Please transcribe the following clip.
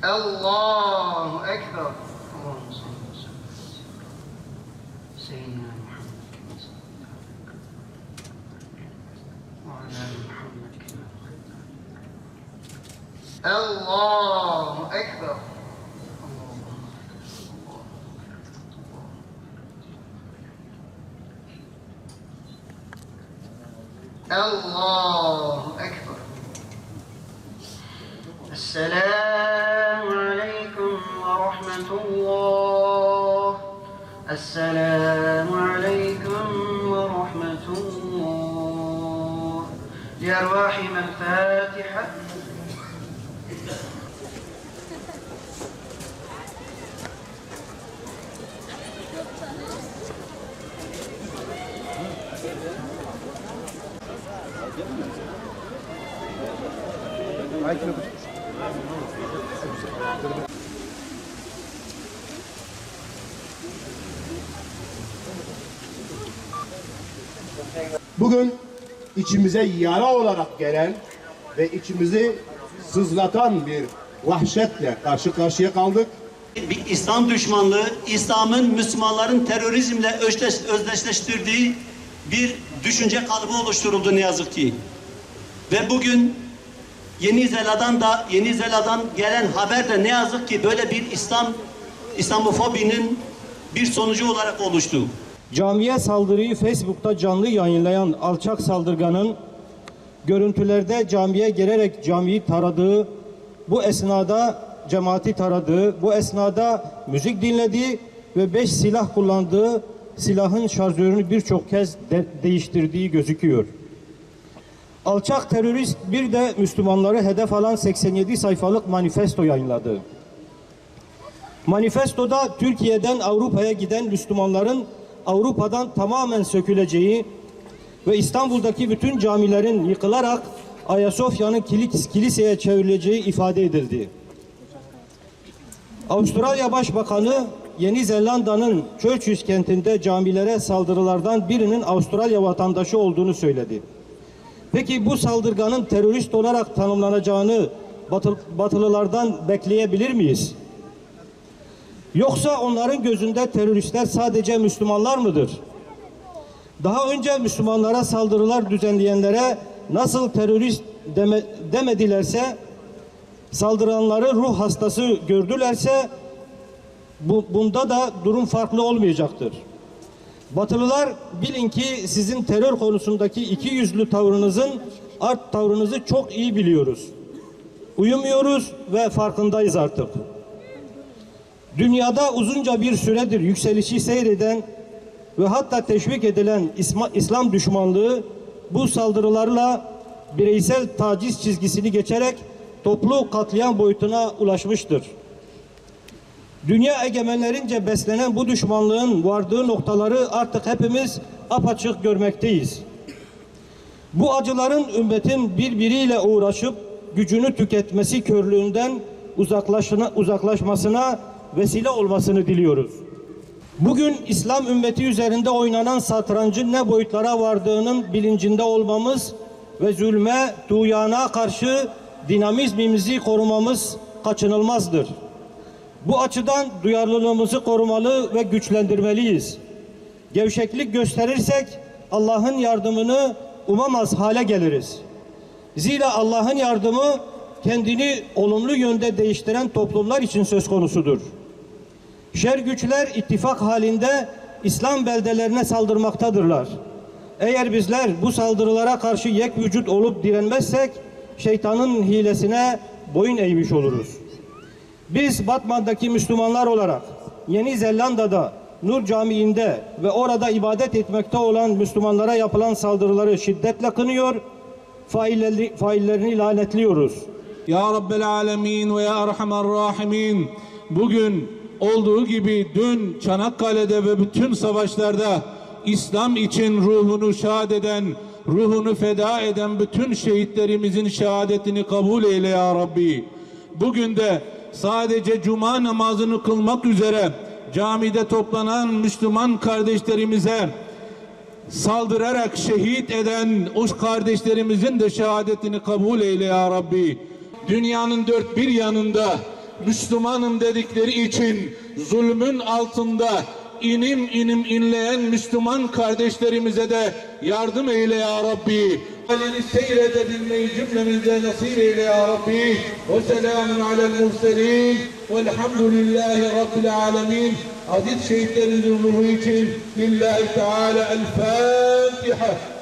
Allahu Ekber. Allahümme salli ve sellem. Seyyidina Muhammed. Ve ala Muhammed. Allahu Ekber. Allahu Ekber. Esselamu Aleyküm ve Rahmetullah. Esselamu Aleyküm ve Rahmetullah. Li-ervâhi men-Fâtiha. Bugün içimize yara olarak gelen ve içimizi sızlatan bir vahşetle karşı karşıya kaldık. Bir İslam düşmanlığı, İslam'ın Müslümanların terörizmle özdeşleştirdiği bir düşünce kalıbı oluşturuldu ne yazık ki. Ve bugün Yeni Zelanda'dan gelen haber de ne yazık ki böyle bir İslamofobinin bir sonucu olarak oluştu. Camiye saldırıyı Facebook'ta canlı yayınlayan alçak saldırganın görüntülerde camiye girerek camiyi taradığı, bu esnada cemaati taradığı, bu esnada müzik dinlediği ve 5 silah kullandığı, silahın şarjörünü birçok kez değiştirdiği gözüküyor. Alçak terörist bir de Müslümanları hedef alan 87 sayfalık manifesto yayınladı. Manifestoda Türkiye'den Avrupa'ya giden Müslümanların Avrupa'dan tamamen söküleceği ve İstanbul'daki bütün camilerin yıkılarak Ayasofya'nın kiliseye çevrileceği ifade edildi. Avustralya Başbakanı Yeni Zelanda'nın Churchill kentinde camilere saldırılardan birinin Avustralya vatandaşı olduğunu söyledi. Peki bu saldırganın terörist olarak tanımlanacağını Batılılardan bekleyebilir miyiz? Yoksa onların gözünde teröristler sadece Müslümanlar mıdır? Daha önce Müslümanlara saldırılar düzenleyenlere nasıl terörist demedilerse, saldıranları ruh hastası gördülerse bunda da durum farklı olmayacaktır. Batılılar bilin ki sizin terör konusundaki ikiyüzlü tavrınızı çok iyi biliyoruz. Uyumuyoruz ve farkındayız artık. Dünyada uzunca bir süredir yükselişi seyreden ve hatta teşvik edilen İslam düşmanlığı bu saldırılarla bireysel taciz çizgisini geçerek toplu katliam boyutuna ulaşmıştır. Dünya egemenlerince beslenen bu düşmanlığın vardığı noktaları artık hepimiz apaçık görmekteyiz. Bu acıların ümmetin birbiriyle uğraşıp gücünü tüketmesi körlüğünden uzaklaşmasına vesile olmasını diliyoruz. Bugün İslam ümmeti üzerinde oynanan satrancın ne boyutlara vardığının bilincinde olmamız ve zulme, tuğyana karşı dinamizmimizi korumamız kaçınılmazdır. Bu açıdan duyarlılığımızı korumalı ve güçlendirmeliyiz. Gevşeklik gösterirsek Allah'ın yardımını umamaz hale geliriz. Zira Allah'ın yardımı kendini olumlu yönde değiştiren toplumlar için söz konusudur. Şer güçler ittifak halinde İslam beldelerine saldırmaktadırlar. Eğer bizler bu saldırılara karşı yek vücut olup direnmezsek şeytanın hilesine boyun eğmiş oluruz. Biz Batman'daki Müslümanlar olarak Yeni Zelanda'da Nur Camii'nde ve orada ibadet etmekte olan Müslümanlara yapılan saldırıları şiddetle kınıyor, faillerini lanetliyoruz. Ya Rabbel Alemin ve Ya Erhamer Rahimin, bugün olduğu gibi dün Çanakkale'de ve bütün savaşlarda İslam için ruhunu şahit eden, ruhunu feda eden bütün şehitlerimizin şehadetini kabul eyle ya Rabbi. Bugün de sadece cuma namazını kılmak üzere camide toplanan Müslüman kardeşlerimize saldırarak şehit eden o kardeşlerimizin de şehadetini kabul eyle ya Rabbi. dünyanın dört bir yanında Müslümanım dedikleri için zulmün altında inim inim inleyen Müslüman kardeşlerimize de yardım eyle ya Rabbi. Halini seyredebilmeyi cümlemize nasip eyle ya Rabbi. Ve selamun alel murselin. Velhamdülillahi Rabbil alemin. Aziz şehitlerimizin ruhu için lillahi teala el Fatiha.